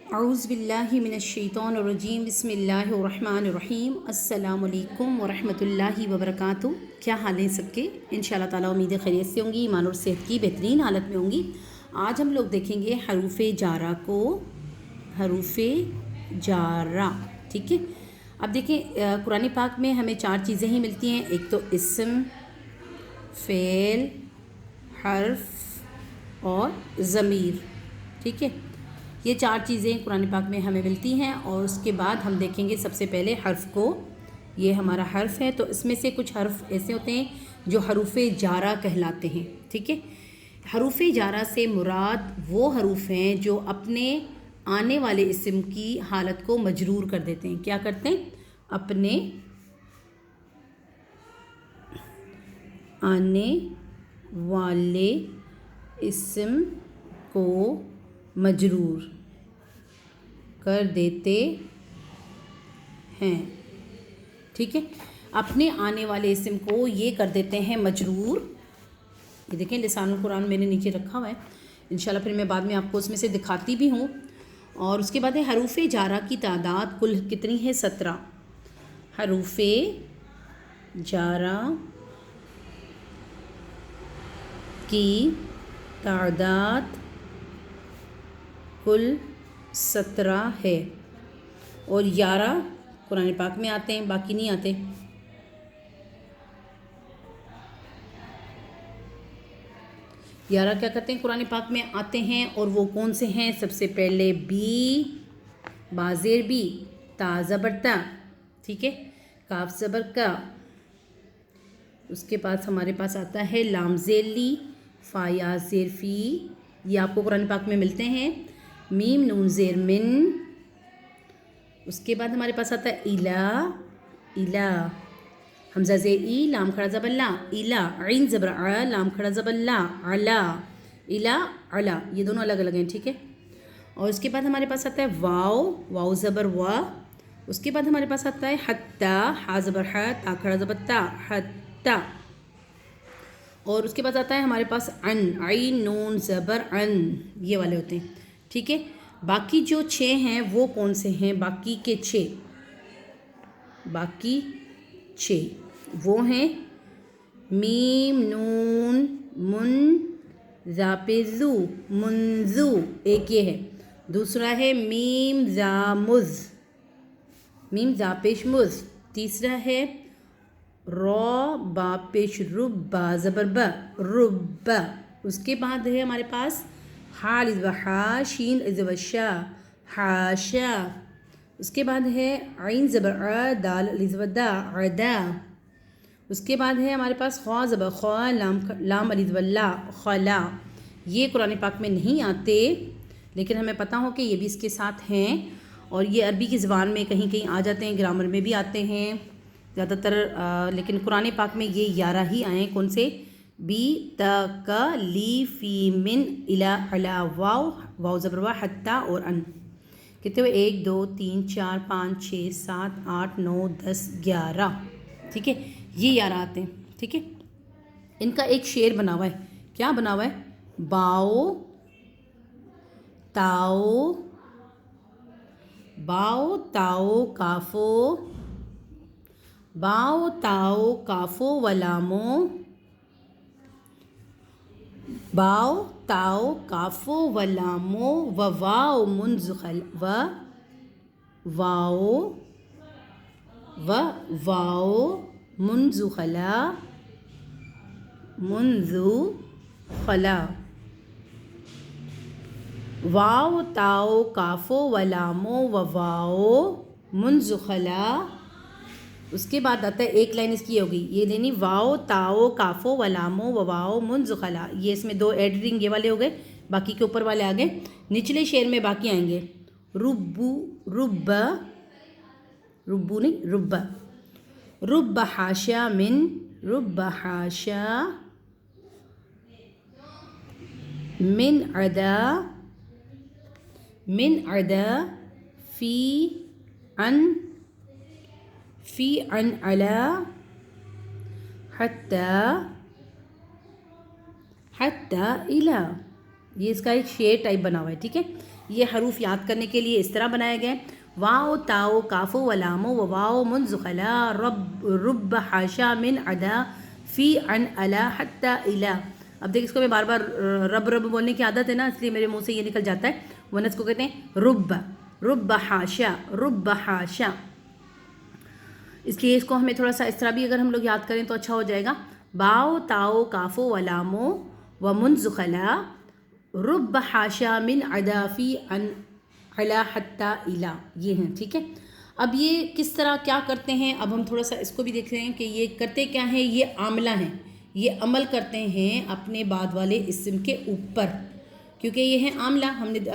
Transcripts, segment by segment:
اعوذ باللہ من الشیطان الرجیم بسم اللہ الرحمن الرحیم السلام علیکم ورحمۃ اللہ وبرکاتہ۔ کیا حال ہیں سب کے؟ ان شاء اللہ تعالیٰ امید خیریت سے ہوں گی، ایمان اور صحت کی بہترین حالت میں ہوں گی۔ آج ہم لوگ دیکھیں گے حروف جارہ کو، حروف جارہ، ٹھیک ہے۔ اب دیکھیں قرآن پاک میں ہمیں 4 چیزیں ہی ملتی ہیں، ایک تو اسم، فعل، حرف اور ضمیر، ٹھیک ہے۔ یہ 4 چیزیں قرآن پاک میں ہمیں ملتی ہیں، اور اس کے بعد ہم دیکھیں گے سب سے پہلے حرف کو۔ یہ ہمارا حرف ہے، تو اس میں سے کچھ حرف ایسے ہوتے ہیں جو حروف جارہ کہلاتے ہیں، ٹھیک ہے۔ حروف جارہ سے مراد وہ حروف ہیں جو اپنے آنے والے اسم کی حالت کو مجرور کر دیتے ہیں۔ کیا کرتے ہیں؟ اپنے آنے والے اسم کو مجرور کر دیتے ہیں، ٹھیک ہے۔ اپنے آنے والے اسم کو یہ کر دیتے ہیں مجرور۔ یہ دیکھیں لسان القرآن میں نے نیچے رکھا ہوا ہے، انشاءاللہ پھر میں بعد میں آپ کو اس میں سے دکھاتی بھی ہوں۔ اور اس کے بعد ہے حروف جارہ کی تعداد کل کتنی ہے؟ 17۔ حروف جارہ کی تعداد کل 17 ہے، اور 11 قرآن پاک میں آتے ہیں، باقی نہیں آتے۔ کیا کرتے ہیں؟ قرآن پاک میں آتے ہیں، اور وہ کون سے ہیں؟ سب سے پہلے بی، با زیر بی، تا زبر تا، ٹھیک ہے، کاف زبر کا۔ اس کے بعد ہمارے پاس آتا ہے لام زیر لی، فا یا زیر فی، یہ آپ کو قرآن پاک میں ملتے ہیں۔ میم نون زیر من۔ اس کے بعد ہمارے پاس آتا ہے الا، الا، حمزہ زیر ای، لام کھڑا زبر لا، الا، عین زبر ع، لام کھڑا زبر لا، علا، الا، علا، یہ دونوں الگ الگ ہیں، ٹھیک ہے۔ اور اس کے بعد ہمارے پاس آتا ہے واو، واو زبر وا۔ اس کے بعد ہمارے پاس آتا ہے حتی، ہا زبر ح، تا کھڑا زبر تا، حتی۔ اور اس کے بعد آتا ہے ہمارے پاس ان، عین نون زبر ان، یہ والے ہوتے ہیں، ٹھیک ہے۔ باقی جو 6 ہیں وہ کون سے ہیں؟ باقی کے 6 وہ ہیں میم نون من، زا پہ زو، منزو، ایک یہ ہے۔ دوسرا ہے میم زا مز، میم زا پیش مز۔ تیسرا ہے رو با پیش رب، با زبر با، رب۔ اس کے بعد ہے ہمارے پاس ہا لزبر ہا، شین لزبر شا، حاشا۔ اس کے بعد ہے عین زبر ع، دال لزبر دا، عدا۔ اس کے بعد ہے ہمارے پاس خوا زبر خوا، لام لزبر لا، خلا۔ یہ قرآن پاک میں نہیں آتے، لیکن ہمیں پتہ ہو کہ یہ بھی اس کے ساتھ ہیں، اور یہ عربی کی زبان میں کہیں کہیں آ جاتے ہیں، گرامر میں بھی آتے ہیں زیادہ تر، لیکن قرآن پاک میں یہ 11 ہی آئے ہیں۔ کون سے؟ بی، تا، کا، لی، فی، من، الا، علا، واو، واو زبر وا، حتی اور ان۔ کتنے ہوئے؟ 1 2 3 4 5 6 7 8 9 10 11، ٹھیک ہے، یہ 11 آتے ہیں، ٹھیک ہے۔ ان کا ایک شعر بنا ہوا ہے۔ کیا بنا ہوا ہے؟ باؤ تاؤ، باؤ تاؤ کافو، باؤ تاؤ کافو ولامو، باؤ تاؤ کافو ولامو، و واؤ منزخل، و واؤ، و واؤ منزو خلا، منزو خلا، واؤ تاؤ کافو ولامو، و واؤ منزو خلا۔ اس کے بعد آتا ہے ایک لائن اس کی ہوگی، یہ دینی واؤ تاؤ کافو ولامو، و واؤ منزو خلا، یہ اس میں 2 ایڈیٹنگ یہ والے ہو گئے، باقی کے اوپر والے آگے نچلے شعر میں باقی آئیں گے۔ ربو، رب، ربو نہیں، رب، رب حاشا من، رب حاشا من عدا، من عدا، فی ان، فی ان علا، حتی، حتی الا، یہ اس کا ایک شعر ٹائپ بنا ہوا ہے، ٹھیک ہے۔ یہ حروف یاد کرنے کے لیے اس طرح بنائے گئے، واو تاؤ کافو ولامو وواو من زخلا رب حاشا من عدا فی عن الا حتی الا. اب دیکھ اس کو میں بار بار رب رب بولنے کی عادت ہے نا، اس لیے میرے منہ سے یہ نکل جاتا ہے، ورنہ اس کو کہتے ہیں رب حاشا رب حاشا. اس لیے اس کو ہمیں تھوڑا سا اس طرح بھی اگر ہم لوگ یاد کریں تو اچھا ہو جائے گا. باؤ تاؤ کافو ولامو ومن زخلا رب حاشا من عدا فی عن علا حتی الا. یہ ہیں، ٹھیک ہے. اب یہ کس طرح کیا کرتے ہیں، اب ہم تھوڑا سا اس کو بھی دیکھ رہے ہیں کہ یہ کرتے کیا ہیں. یہ عاملہ ہیں، یہ عمل کرتے ہیں اپنے بعد والے اسم کے اوپر، کیونکہ یہ ہے عاملہ.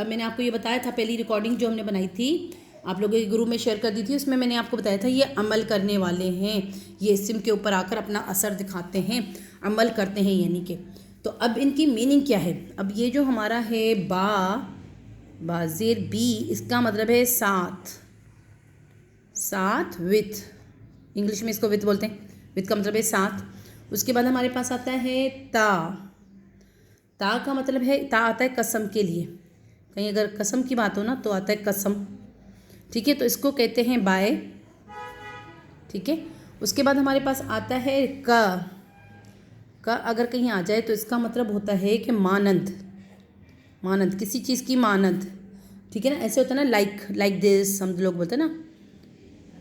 میں نے آپ کو یہ بتایا تھا پہلی ریکارڈنگ جو ہم نے بنائی تھی، آپ لوگوں کے گروپ میں شیئر کر دی تھی، اس میں نے آپ کو بتایا تھا یہ عمل کرنے والے ہیں، یہ اسم کے اوپر آ کر اپنا اثر دکھاتے ہیں، عمل کرتے ہیں یعنی کہ. تو اب ان کی میننگ کیا ہے. اب یہ جو ہمارا ہے با زیر بی، اس کا مطلب ہے ساتھ وتھ. انگلش میں اس کو وتھ بولتے ہیں، وتھ کا مطلب ہے ساتھ. اس کے بعد ہمارے پاس آتا ہے تا کا مطلب ہے، تا آتا ہے قسم کے لیے. کہیں اگر قسم کی بات ہو نا تو آتا ہے قسم، ٹھیک ہے. تو اس کو کہتے ہیں بائے، ٹھیک ہے. اس کے بعد ہمارے پاس آتا ہے کا اگر کہیں آ جائے تو اس کا مطلب ہوتا ہے کہ مانند، کسی چیز کی مانند، ٹھیک ہے نا. ایسے ہوتا ہے نا لائک دس ہم لوگ بولتے ہیں نا،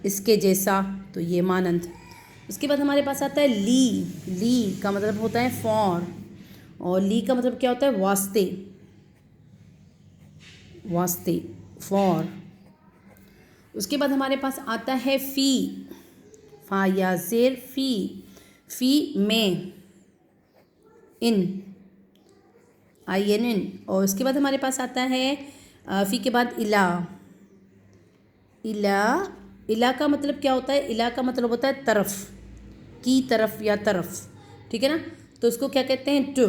اس کے جیسا، تو یہ مانند. اس کے بعد ہمارے پاس آتا ہے لی کا مطلب ہوتا ہے فار، اور لی کا مطلب کیا ہوتا ہے واسطے فار. اس کے بعد ہمارے پاس آتا ہے فا یا زیر فی میں ان اور اس کے بعد ہمارے پاس آتا ہے فی کے بعد الا کا مطلب کیا ہوتا ہے. الا کا مطلب ہوتا ہے طرف کی طرف یا طرف، ٹھیک ہے نا. تو اس کو کیا کہتے ہیں ٹو.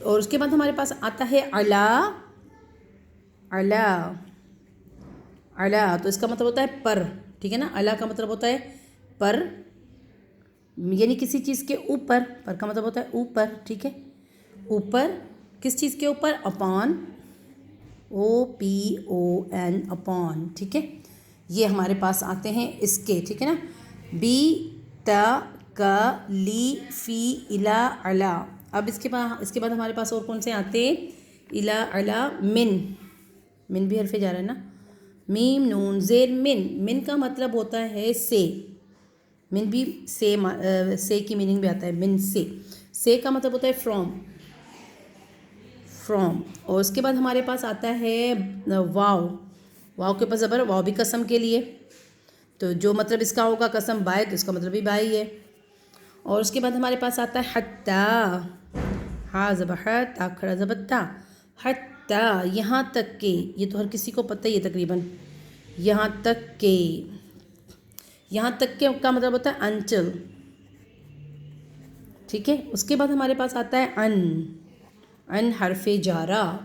اور اس کے بعد ہمارے پاس آتا ہے علا، تو اس کا مطلب ہوتا ہے پر، ٹھیک ہے نا. علا کا مطلب ہوتا ہے پر، یعنی کسی چیز کے اوپر. پر کا مطلب ہوتا ہے اوپر، ٹھیک ہے. اوپر کس چیز کے اوپر، اپان، OPON اپان، ٹھیک ہے. یہ ہمارے پاس آتے ہیں اس کے، ٹھیک ہے نا. بی تا کا لی فی الا علا. اب اس کے بعد ہمارے پاس اور کون سے آتے، الا علا من بھی حرف جا رہا ہے نا. میم نون زیر من کا مطلب ہوتا ہے سے. من بھی سے کی میننگ بھی آتا ہے. من سے کا مطلب ہوتا ہے فرام. اور اس کے بعد ہمارے پاس آتا ہے واو کے اوپر زبر، واو بھی قسم کے لیے. تو جو مطلب اس کا ہوگا قسم بائے، تو اس کا مطلب بھی بائی ہے. اور اس کے بعد ہمارے پاس آتا ہے حتی، ہا زبر تا کھڑا زبر تا، حتی یہاں تک کہ. یہ تو ہر کسی کو پتہ ہی ہے تقریباً. یہاں تک کہ کا مطلب ہوتا ہے انٹل، ٹھیک ہے. اس کے بعد ہمارے پاس آتا ہے ان حرف جارہ.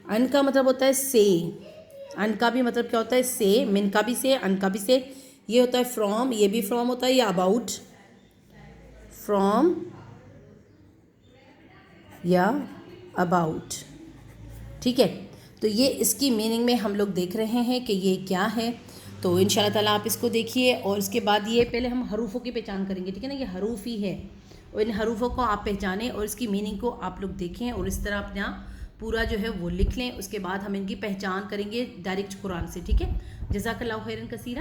ان کا مطلب ہوتا ہے سے. ان کا بھی مطلب کیا ہوتا ہے سے. من کا بھی سے، ان کا بھی سے. یہ ہوتا ہے فرام، یہ بھی فرام ہوتا ہے، یا اباؤٹ، فرام یا اباؤٹ، ٹھیک ہے. تو یہ اس کی میننگ میں ہم لوگ دیکھ رہے ہیں کہ یہ کیا ہے. تو ان شاء اللہ تعالیٰ آپ اس کو دیکھیے. اور اس کے بعد یہ پہلے ہم حروفوں کی پہچان کریں گے، ٹھیک ہے نا. یہ حروف ہی ہے، اور ان حروفوں کو آپ پہچانیں اور اس کی میننگ کو آپ لوگ دیکھیں، اور اس طرح اپنا پورا جو ہے وہ لکھ لیں. اس کے بعد ہم ان کی پہچان کریں گے ڈائریکٹ قرآن سے، ٹھیک ہے. جزاک اللہ خیرن کثیرا.